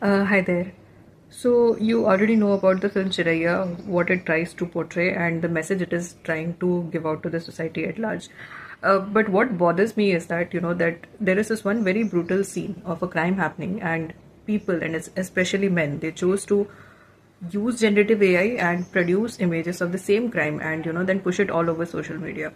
Hi there. So you already know about the film Chiraiya, what it tries to portray and the message it is trying to give out to the society at large. But what bothers me is that, that there is this one very brutal scene of a crime happening and people, and it's especially men, they chose to use generative AI and produce images of the same crime and, then push it all over social media.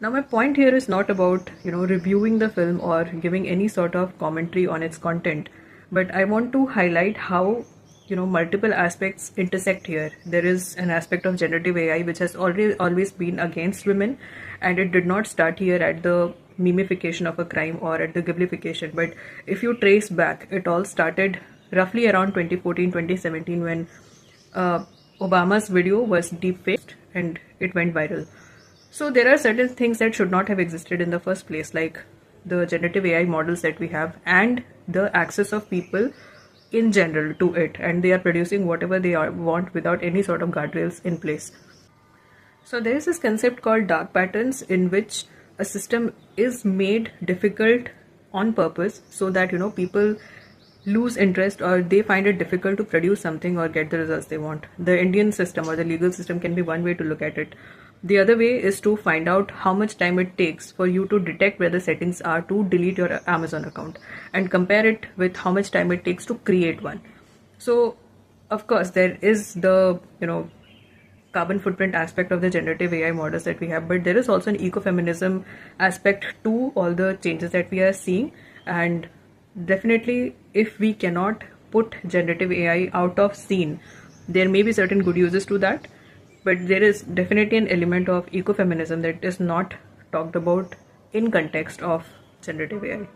Now, my point here is not about, reviewing the film or giving any sort of commentary on its content, but I want to highlight how, multiple aspects intersect here. There is an aspect of generative AI which has already always been against women, and it did not start here at the memification of a crime or at the giblification. But if you trace back, it all started roughly around 2014, 2017 when Obama's video was deepfaked and it went viral. So there are certain things that should not have existed in the first place, like the generative AI models that we have and the access of people in general to it, and they are producing whatever they want without any sort of guardrails in place. So there is this concept called dark patterns in which a system is made difficult on purpose so that people lose interest or they find it difficult to produce something or get the results they want. The Indian system or the legal system can be one way to look at it. The other way is to find out how much time it takes for you to detect where the settings are to delete your Amazon account and compare it with how much time it takes to create one. So, of course, there is the, carbon footprint aspect of the generative AI models that we have, but there is also an ecofeminism aspect to all the changes that we are seeing. And definitely, if we cannot put generative AI out of scene, there may be certain good uses to that, but there is definitely an element of ecofeminism that is not talked about in context of generative AI.